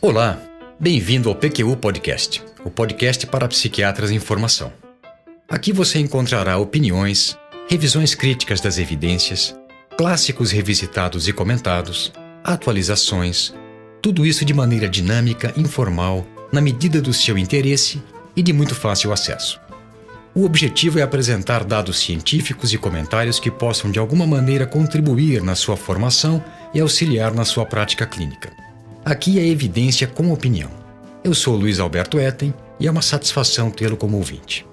Olá, bem-vindo ao PQU Podcast, o podcast para psiquiatras em formação. Aqui você encontrará opiniões, revisões críticas das evidências, clássicos revisitados e comentados, atualizações, tudo isso de maneira dinâmica, informal, na medida do seu interesse e de muito fácil acesso. O objetivo é apresentar dados científicos e comentários que possam de alguma maneira contribuir na sua formação e auxiliar na sua prática clínica. Aqui é evidência com opinião. Eu sou Luiz Alberto Etten e é uma satisfação tê-lo como ouvinte.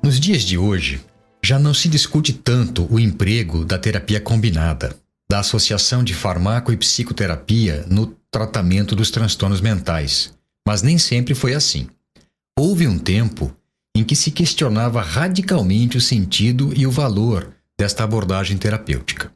Nos dias de hoje, já não se discute tanto o emprego da terapia combinada, da associação de farmaco e psicoterapia no tratamento dos transtornos mentais, mas nem sempre foi assim. Houve um tempo em que se questionava radicalmente o sentido e o valor desta abordagem terapêutica.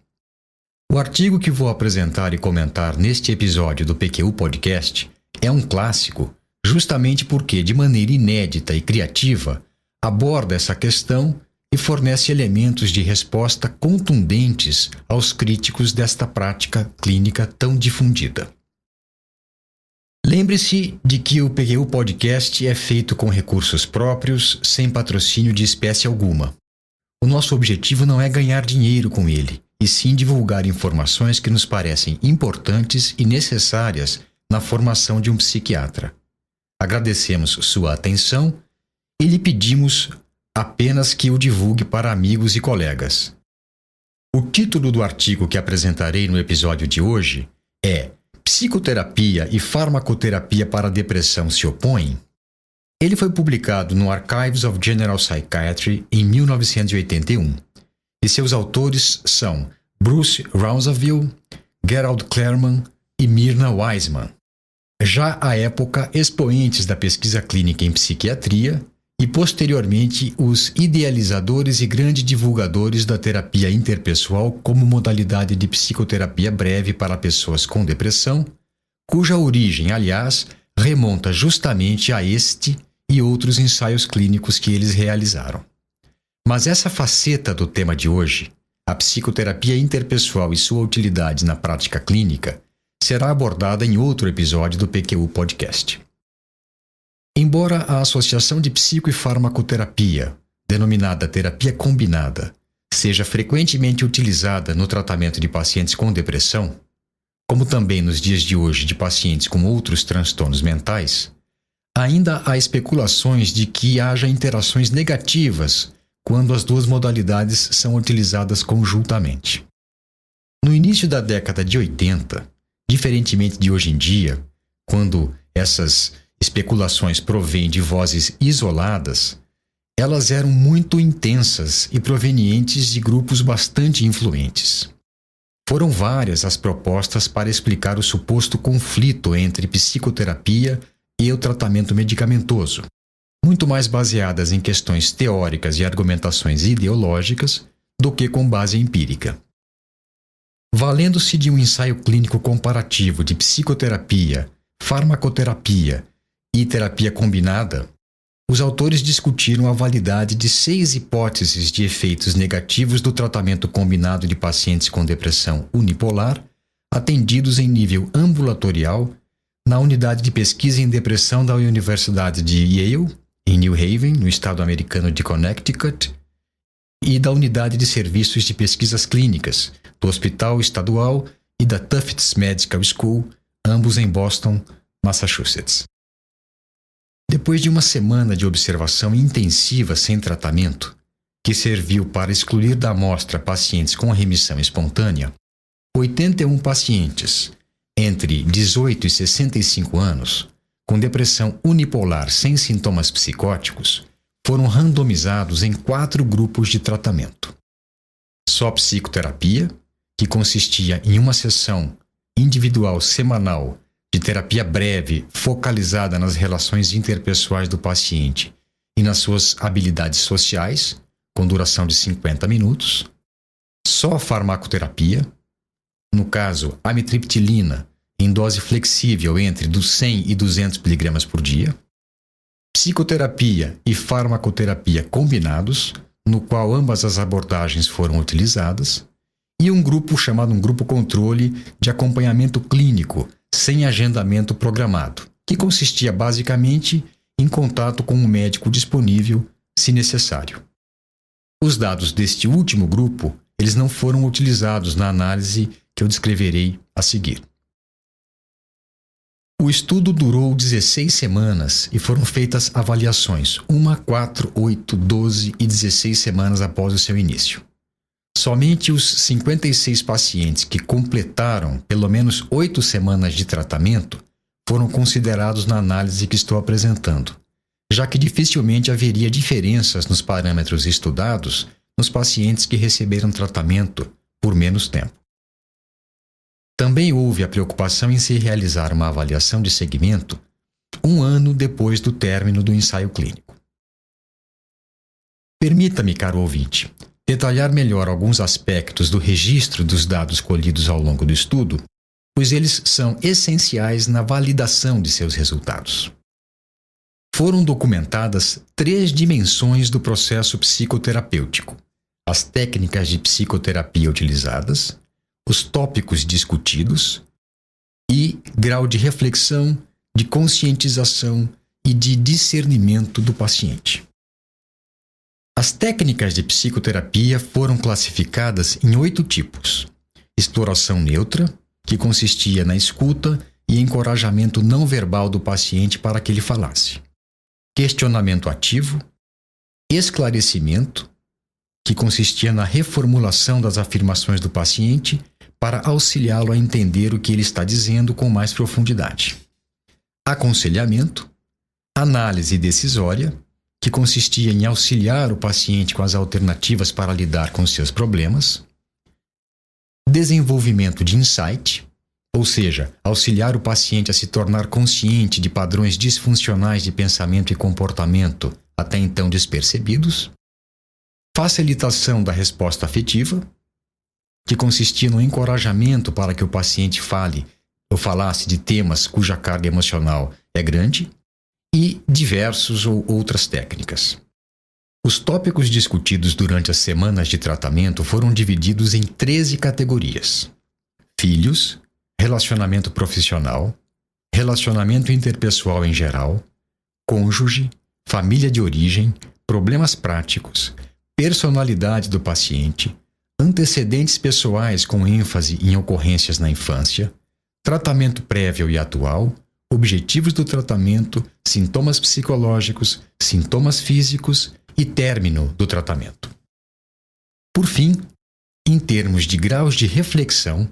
O artigo que vou apresentar e comentar neste episódio do PQU Podcast é um clássico, justamente porque, de maneira inédita e criativa, aborda essa questão e fornece elementos de resposta contundentes aos críticos desta prática clínica tão difundida. Lembre-se de que o PQU Podcast é feito com recursos próprios, sem patrocínio de espécie alguma. O nosso objetivo não é ganhar dinheiro com ele, e sim divulgar informações que nos parecem importantes e necessárias na formação de um psiquiatra. Agradecemos sua atenção e lhe pedimos apenas que o divulgue para amigos e colegas. O título do artigo que apresentarei no episódio de hoje é Psicoterapia e farmacoterapia para a depressão se opõem? Ele foi publicado no Archives of General Psychiatry em 1981. E seus autores são Bruce Rounsaville, Gerald Klerman e Myrna Weissman. Já à época, expoentes da pesquisa clínica em psiquiatria e, posteriormente, os idealizadores e grandes divulgadores da terapia interpessoal como modalidade de psicoterapia breve para pessoas com depressão, cuja origem, aliás, remonta justamente a este e outros ensaios clínicos que eles realizaram. Mas essa faceta do tema de hoje, a psicoterapia interpessoal e sua utilidade na prática clínica, será abordada em outro episódio do PQU Podcast. Embora a associação de psico e farmacoterapia, denominada terapia combinada, seja frequentemente utilizada no tratamento de pacientes com depressão, como também nos dias de hoje de pacientes com outros transtornos mentais, ainda há especulações de que haja interações negativas quando as duas modalidades são utilizadas conjuntamente. No início da década de 80, diferentemente de hoje em dia, quando essas especulações provêm de vozes isoladas, elas eram muito intensas e provenientes de grupos bastante influentes. Foram várias as propostas para explicar o suposto conflito entre psicoterapia e o tratamento medicamentoso, muito mais baseadas em questões teóricas e argumentações ideológicas do que com base empírica. Valendo-se de um ensaio clínico comparativo de psicoterapia, farmacoterapia e terapia combinada, os autores discutiram a validade de 6 hipóteses de efeitos negativos do tratamento combinado de pacientes com depressão unipolar, atendidos em nível ambulatorial, na unidade de pesquisa em depressão da Universidade de Yale, em New Haven, no estado americano de Connecticut, e da Unidade de Serviços de Pesquisas Clínicas, do Hospital Estadual e da Tufts Medical School, ambos em Boston, Massachusetts. Depois de uma semana de observação intensiva sem tratamento, que serviu para excluir da amostra pacientes com remissão espontânea, 81 pacientes, entre 18 e 65 anos, com depressão unipolar sem sintomas psicóticos, foram randomizados em 4 grupos de tratamento. Só psicoterapia, que consistia em uma sessão individual semanal de terapia breve focalizada nas relações interpessoais do paciente e nas suas habilidades sociais, com duração de 50 minutos. Só farmacoterapia, no caso, amitriptilina, em dose flexível entre 100 e 200 mg por dia. Psicoterapia e farmacoterapia combinados, no qual ambas as abordagens foram utilizadas. E um grupo chamado um grupo controle de acompanhamento clínico, sem agendamento programado, que consistia basicamente em contato com um médico disponível, se necessário. Os dados deste último grupo, eles não foram utilizados na análise que eu descreverei a seguir. O estudo durou 16 semanas e foram feitas avaliações, 1, 4, 8, 12 e 16 semanas após o seu início. Somente os 56 pacientes que completaram pelo menos 8 semanas de tratamento foram considerados na análise que estou apresentando, já que dificilmente haveria diferenças nos parâmetros estudados nos pacientes que receberam tratamento por menos tempo. Também houve a preocupação em se realizar uma avaliação de segmento 1 ano depois do término do ensaio clínico. Permita-me, caro ouvinte, detalhar melhor alguns aspectos do registro dos dados colhidos ao longo do estudo, pois eles são essenciais na validação de seus resultados. Foram documentadas 3 dimensões do processo psicoterapêutico: as técnicas de psicoterapia utilizadas, os tópicos discutidos e grau de reflexão, de conscientização e de discernimento do paciente. As técnicas de psicoterapia foram classificadas em 8 tipos: exploração neutra, que consistia na escuta e encorajamento não verbal do paciente para que ele falasse; questionamento ativo; esclarecimento, que consistia na reformulação das afirmações do paciente para auxiliá-lo a entender o que ele está dizendo com mais profundidade; aconselhamento; análise decisória, que consistia em auxiliar o paciente com as alternativas para lidar com seus problemas; desenvolvimento de insight, ou seja, auxiliar o paciente a se tornar consciente de padrões disfuncionais de pensamento e comportamento até então despercebidos; facilitação da resposta afetiva, que consistia no encorajamento para que o paciente fale ou falasse de temas cuja carga emocional é grande; e diversos ou outras técnicas. Os tópicos discutidos durante as semanas de tratamento foram divididos em 13 categorias: filhos, relacionamento profissional, relacionamento interpessoal em geral, cônjuge, família de origem, problemas práticos, personalidade do paciente, antecedentes pessoais com ênfase em ocorrências na infância, tratamento prévio e atual, objetivos do tratamento, sintomas psicológicos, sintomas físicos e término do tratamento. Por fim, em termos de graus de reflexão,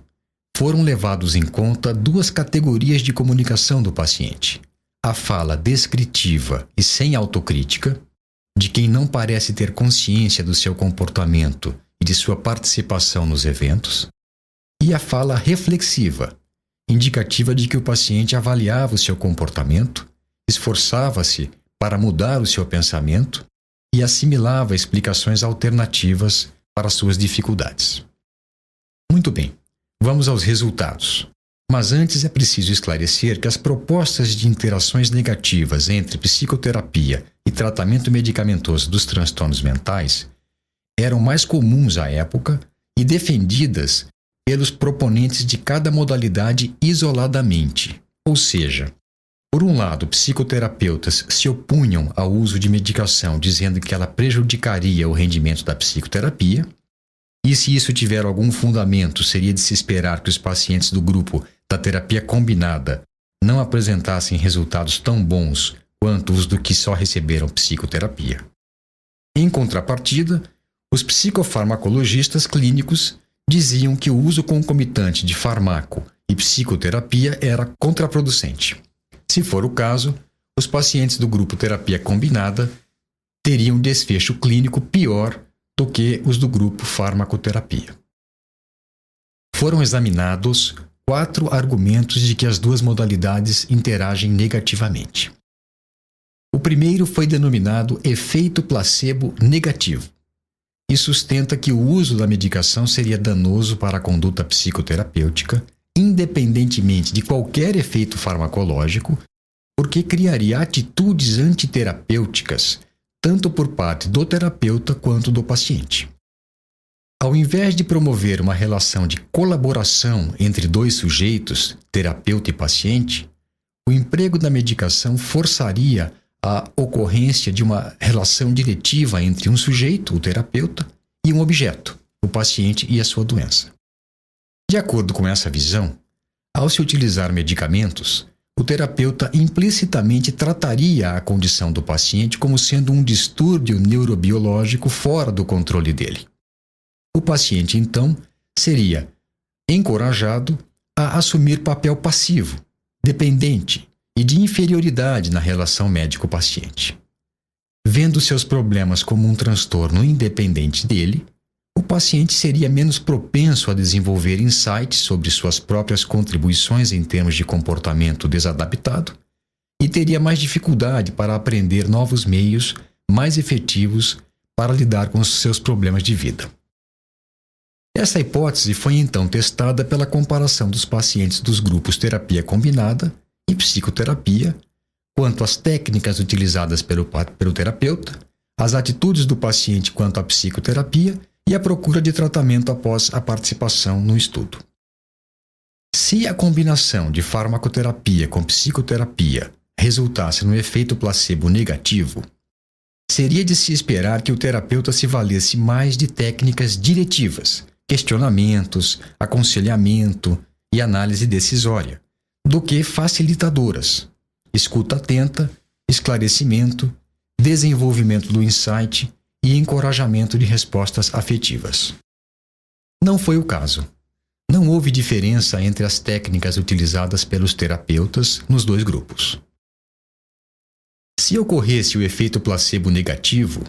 foram levados em conta 2 categorias de comunicação do paciente: a fala descritiva e sem autocrítica, de quem não parece ter consciência do seu comportamento e de sua participação nos eventos, e a fala reflexiva, indicativa de que o paciente avaliava o seu comportamento, esforçava-se para mudar o seu pensamento e assimilava explicações alternativas para suas dificuldades. Muito bem, vamos aos resultados. Mas antes é preciso esclarecer que as propostas de interações negativas entre psicoterapia e tratamento medicamentoso dos transtornos mentais eram mais comuns à época e defendidas pelos proponentes de cada modalidade isoladamente. Ou seja, por um lado, psicoterapeutas se opunham ao uso de medicação, dizendo que ela prejudicaria o rendimento da psicoterapia, e se isso tiver algum fundamento, seria de se esperar que os pacientes do grupo da terapia combinada não apresentassem resultados tão bons quanto os do que só receberam psicoterapia. Em contrapartida, os psicofarmacologistas clínicos diziam que o uso concomitante de fármaco e psicoterapia era contraproducente. Se for o caso, os pacientes do grupo terapia combinada teriam desfecho clínico pior do que os do grupo farmacoterapia. Foram examinados 4 argumentos de que as 2 modalidades interagem negativamente. O primeiro foi denominado efeito placebo negativo e sustenta que o uso da medicação seria danoso para a conduta psicoterapêutica, independentemente de qualquer efeito farmacológico, porque criaria atitudes antiterapêuticas, tanto por parte do terapeuta quanto do paciente. Ao invés de promover uma relação de colaboração entre dois sujeitos, terapeuta e paciente, o emprego da medicação forçaria a ocorrência de uma relação diretiva entre um sujeito, o terapeuta, e um objeto, o paciente e a sua doença. De acordo com essa visão, ao se utilizar medicamentos, o terapeuta implicitamente trataria a condição do paciente como sendo um distúrbio neurobiológico fora do controle dele. O paciente, então, seria encorajado a assumir papel passivo, dependente e de inferioridade na relação médico-paciente. Vendo seus problemas como um transtorno independente dele, o paciente seria menos propenso a desenvolver insights sobre suas próprias contribuições em termos de comportamento desadaptado e teria mais dificuldade para aprender novos meios mais efetivos para lidar com os seus problemas de vida. Essa hipótese foi então testada pela comparação dos pacientes dos grupos terapia combinada e psicoterapia, quanto às técnicas utilizadas pelo terapeuta, as atitudes do paciente quanto à psicoterapia e a procura de tratamento após a participação no estudo. Se a combinação de farmacoterapia com psicoterapia resultasse no efeito placebo negativo, seria de se esperar que o terapeuta se valesse mais de técnicas diretivas, questionamentos, aconselhamento e análise decisória, do que facilitadoras, escuta atenta, esclarecimento, desenvolvimento do insight e encorajamento de respostas afetivas. Não foi o caso. Não houve diferença entre as técnicas utilizadas pelos terapeutas nos dois grupos. Se ocorresse o efeito placebo negativo,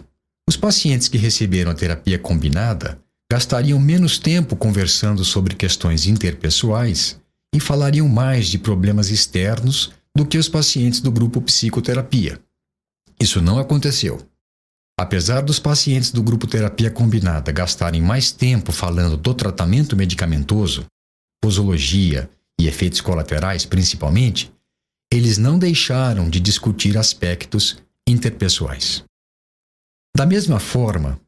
os pacientes que receberam a terapia combinada gastariam menos tempo conversando sobre questões interpessoais e falariam mais de problemas externos do que os pacientes do grupo psicoterapia. Isso não aconteceu. Apesar dos pacientes do grupo terapia combinada gastarem mais tempo falando do tratamento medicamentoso, posologia e efeitos colaterais principalmente, eles não deixaram de discutir aspectos interpessoais. Da mesma forma,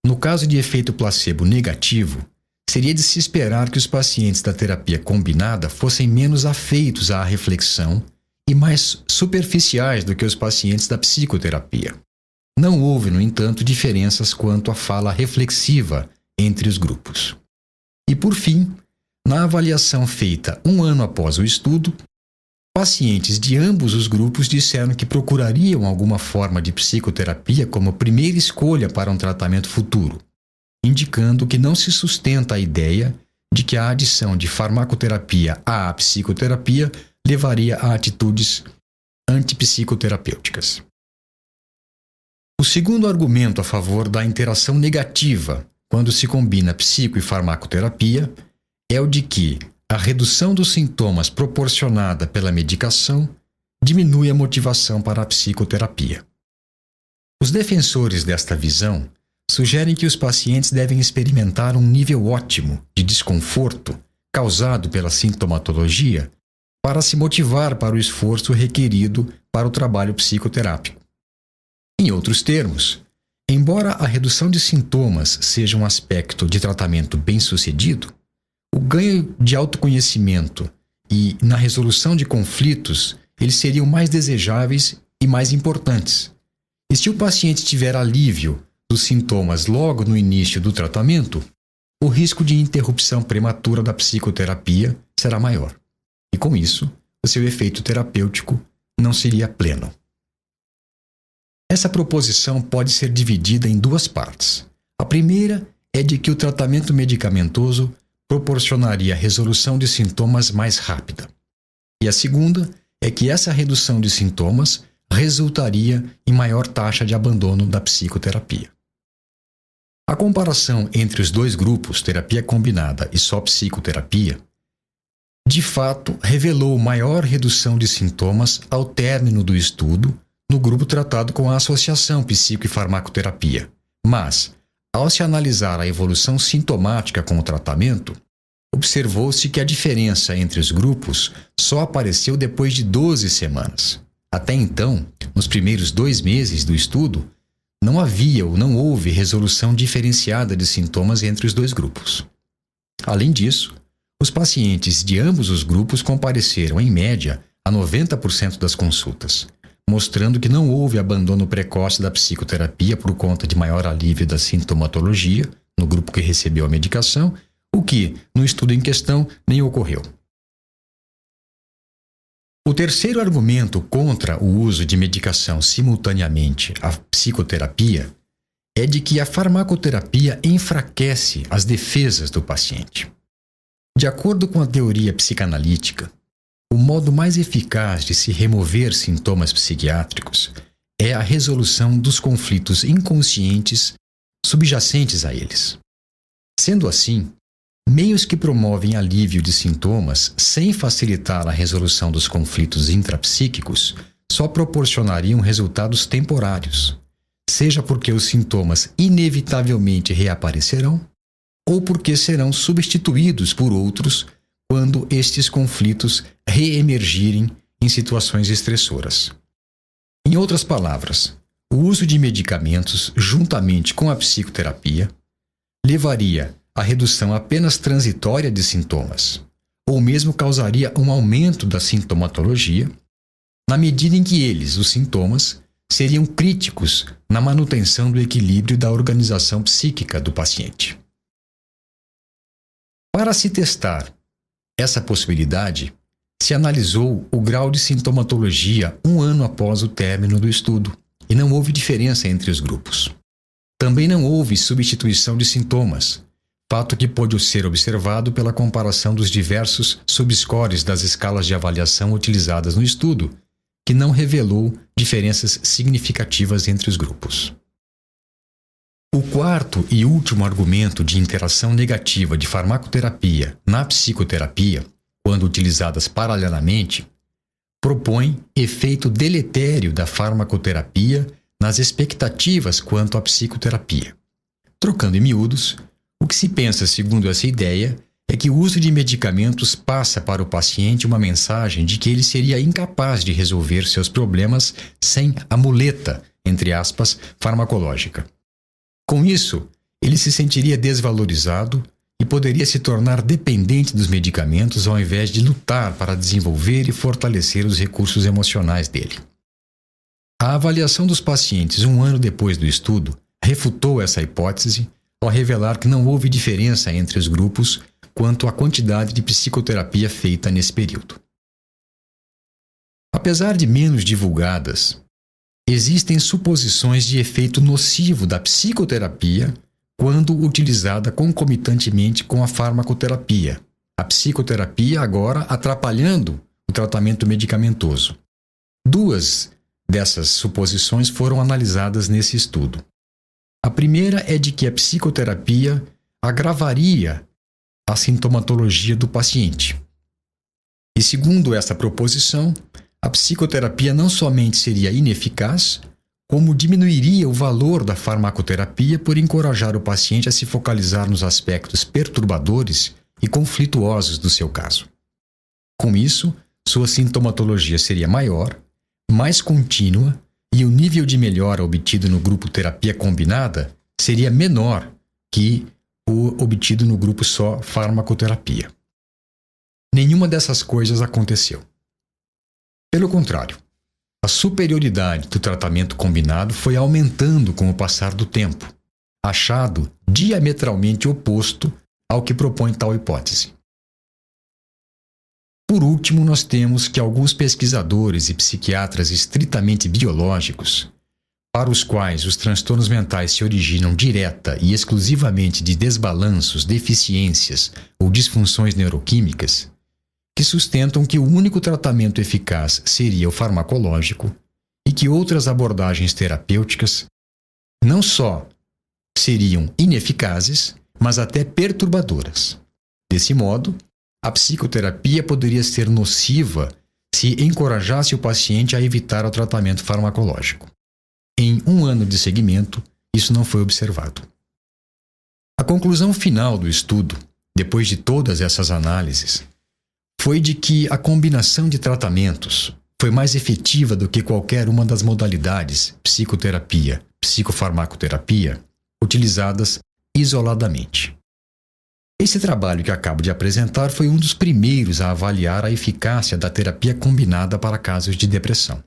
no caso de efeito placebo negativo, seria de se esperar que os pacientes da terapia combinada fossem menos afeitos à reflexão e mais superficiais do que os pacientes da psicoterapia. Não houve, no entanto, diferenças quanto à fala reflexiva entre os grupos. E, por fim, na avaliação feita 1 ano após o estudo, pacientes de ambos os grupos disseram que procurariam alguma forma de psicoterapia como primeira escolha para um tratamento futuro, indicando que não se sustenta a ideia de que a adição de farmacoterapia à psicoterapia levaria a atitudes antipsicoterapêuticas. O segundo argumento a favor da interação negativa quando se combina psico e farmacoterapia é o de que a redução dos sintomas proporcionada pela medicação diminui a motivação para a psicoterapia. Os defensores desta visão sugerem que os pacientes devem experimentar um nível ótimo de desconforto causado pela sintomatologia para se motivar para o esforço requerido para o trabalho psicoterápico. Em outros termos, embora a redução de sintomas seja um aspecto de tratamento bem-sucedido, o ganho de autoconhecimento e na resolução de conflitos, eles seriam mais desejáveis e mais importantes. E se o paciente tiver alívio dos sintomas logo no início do tratamento, o risco de interrupção prematura da psicoterapia será maior. E com isso, o seu efeito terapêutico não seria pleno. Essa proposição pode ser dividida em 2 partes. A primeira é de que o tratamento medicamentoso proporcionaria resolução de sintomas mais rápida. E a segunda é que essa redução de sintomas resultaria em maior taxa de abandono da psicoterapia. A comparação entre os 2 grupos, terapia combinada e só psicoterapia, de fato revelou maior redução de sintomas ao término do estudo no grupo tratado com a associação psico e farmacoterapia. Mas, ao se analisar a evolução sintomática com o tratamento, observou-se que a diferença entre os grupos só apareceu depois de 12 semanas. Até então, nos primeiros 2 meses do estudo, não havia ou não houve resolução diferenciada de sintomas entre os dois grupos. Além disso, os pacientes de ambos os grupos compareceram, em média, a 90% das consultas, mostrando que não houve abandono precoce da psicoterapia por conta de maior alívio da sintomatologia no grupo que recebeu a medicação, o que, no estudo em questão, nem ocorreu. O terceiro argumento contra o uso de medicação simultaneamente à psicoterapia é de que a farmacoterapia enfraquece as defesas do paciente. De acordo com a teoria psicanalítica, o modo mais eficaz de se remover sintomas psiquiátricos é a resolução dos conflitos inconscientes subjacentes a eles. Sendo assim, meios que promovem alívio de sintomas sem facilitar a resolução dos conflitos intrapsíquicos só proporcionariam resultados temporários, seja porque os sintomas inevitavelmente reaparecerão ou porque serão substituídos por outros quando estes conflitos reemergirem em situações estressoras. Em outras palavras, o uso de medicamentos juntamente com a psicoterapia levaria à redução apenas transitória de sintomas, ou mesmo causaria um aumento da sintomatologia, na medida em que eles, os sintomas, seriam críticos na manutenção do equilíbrio da organização psíquica do paciente. Para se testar essa possibilidade, se analisou o grau de sintomatologia 1 ano após o término do estudo, e não houve diferença entre os grupos. Também não houve substituição de sintomas, fato que pôde ser observado pela comparação dos diversos subscores das escalas de avaliação utilizadas no estudo, que não revelou diferenças significativas entre os grupos. O quarto e último argumento de interação negativa de farmacoterapia na psicoterapia, quando utilizadas paralelamente, propõe efeito deletério da farmacoterapia nas expectativas quanto à psicoterapia. Trocando em miúdos, o que se pensa segundo essa ideia é que o uso de medicamentos passa para o paciente uma mensagem de que ele seria incapaz de resolver seus problemas sem a muleta, entre aspas, farmacológica. Com isso, ele se sentiria desvalorizado e poderia se tornar dependente dos medicamentos ao invés de lutar para desenvolver e fortalecer os recursos emocionais dele. A avaliação dos pacientes 1 ano depois do estudo refutou essa hipótese ao revelar que não houve diferença entre os grupos quanto à quantidade de psicoterapia feita nesse período. Apesar de menos divulgadas, existem suposições de efeito nocivo da psicoterapia quando utilizada concomitantemente com a farmacoterapia. A psicoterapia agora atrapalhando o tratamento medicamentoso. 2 dessas suposições foram analisadas nesse estudo. A primeira é de que a psicoterapia agravaria a sintomatologia do paciente. E segundo essa proposição, a psicoterapia não somente seria ineficaz, como diminuiria o valor da farmacoterapia por encorajar o paciente a se focalizar nos aspectos perturbadores e conflituosos do seu caso. Com isso, sua sintomatologia seria maior, mais contínua e o nível de melhora obtido no grupo terapia combinada seria menor que o obtido no grupo só farmacoterapia. Nenhuma dessas coisas aconteceu. Pelo contrário, a superioridade do tratamento combinado foi aumentando com o passar do tempo, achado diametralmente oposto ao que propõe tal hipótese. Por último, nós temos que alguns pesquisadores e psiquiatras estritamente biológicos, para os quais os transtornos mentais se originam direta e exclusivamente de desbalanços, deficiências ou disfunções neuroquímicas, que sustentam que o único tratamento eficaz seria o farmacológico e que outras abordagens terapêuticas não só seriam ineficazes, mas até perturbadoras. Desse modo, a psicoterapia poderia ser nociva se encorajasse o paciente a evitar o tratamento farmacológico. Em 1 ano de seguimento, isso não foi observado. A conclusão final do estudo, depois de todas essas análises, foi de que a combinação de tratamentos foi mais efetiva do que qualquer uma das modalidades, psicoterapia psicofarmacoterapia, utilizadas isoladamente. Esse trabalho que acabo de apresentar foi um dos primeiros a avaliar a eficácia da terapia combinada para casos de depressão.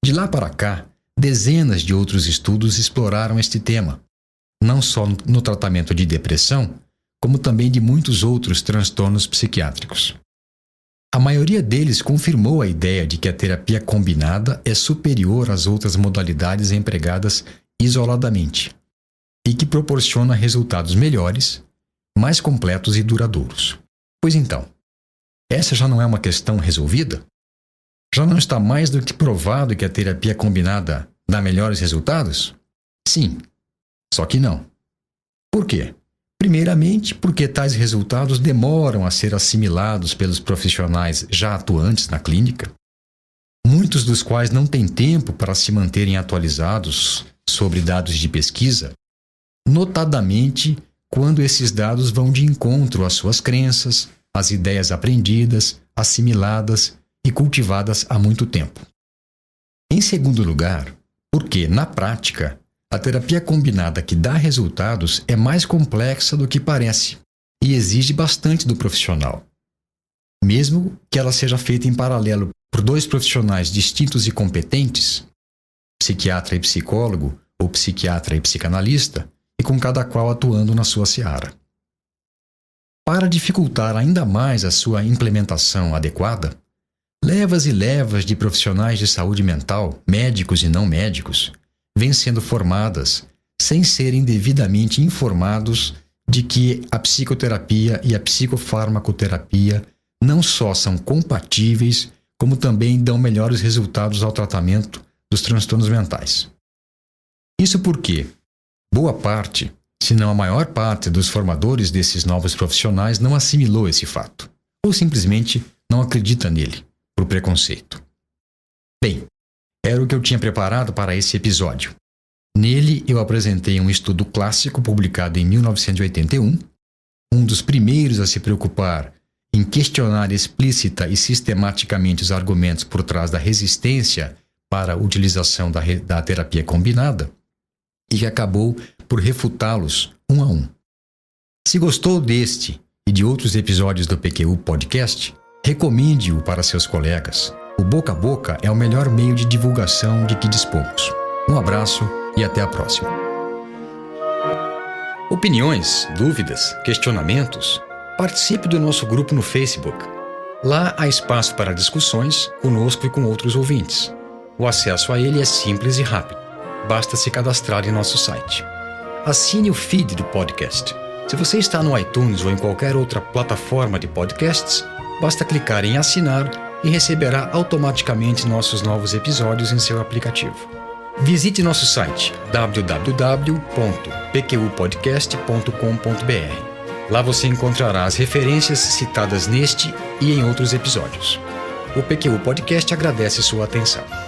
De lá para cá, dezenas de outros estudos exploraram este tema, não só no tratamento de depressão, como também de muitos outros transtornos psiquiátricos. A maioria deles confirmou a ideia de que a terapia combinada é superior às outras modalidades empregadas isoladamente e que proporciona resultados melhores, mais completos e duradouros. Pois então, essa já não é uma questão resolvida? Já não está mais do que provado que a terapia combinada dá melhores resultados? Sim, só que não. Por quê? Primeiramente, porque tais resultados demoram a ser assimilados pelos profissionais já atuantes na clínica, muitos dos quais não têm tempo para se manterem atualizados sobre dados de pesquisa, notadamente quando esses dados vão de encontro às suas crenças, às ideias aprendidas, assimiladas e cultivadas há muito tempo. Em segundo lugar, porque, na prática, a terapia combinada que dá resultados é mais complexa do que parece e exige bastante do profissional. Mesmo que ela seja feita em paralelo por dois profissionais distintos e competentes, psiquiatra e psicólogo ou psiquiatra e psicanalista, e com cada qual atuando na sua seara. Para dificultar ainda mais a sua implementação adequada, levas e levas de profissionais de saúde mental, médicos e não médicos, vêm sendo formadas sem serem devidamente informados de que a psicoterapia e a psicofarmacoterapia não só são compatíveis, como também dão melhores resultados ao tratamento dos transtornos mentais. Isso porque boa parte, se não a maior parte dos formadores desses novos profissionais não assimilou esse fato, ou simplesmente não acredita nele, por preconceito. Bem, era o que eu tinha preparado para esse episódio. Nele, eu apresentei um estudo clássico publicado em 1981, um dos primeiros a se preocupar em questionar explícita e sistematicamente os argumentos por trás da resistência para a utilização da terapia combinada, e que acabou por refutá-los um a um. Se gostou deste e de outros episódios do PQU Podcast, recomende-o para seus colegas. O boca a boca é o melhor meio de divulgação de que dispomos. Um abraço e até a próxima. Opiniões, dúvidas, questionamentos? Participe do nosso grupo no Facebook. Lá há espaço para discussões conosco e com outros ouvintes. O acesso a ele é simples e rápido. Basta se cadastrar em nosso site. Assine o feed do podcast. Se você está no iTunes ou em qualquer outra plataforma de podcasts, basta clicar em assinar e receberá automaticamente nossos novos episódios em seu aplicativo. Visite nosso site www.pqpodcast.com.br. Lá você encontrará as referências citadas neste e em outros episódios. O PQU Podcast agradece sua atenção.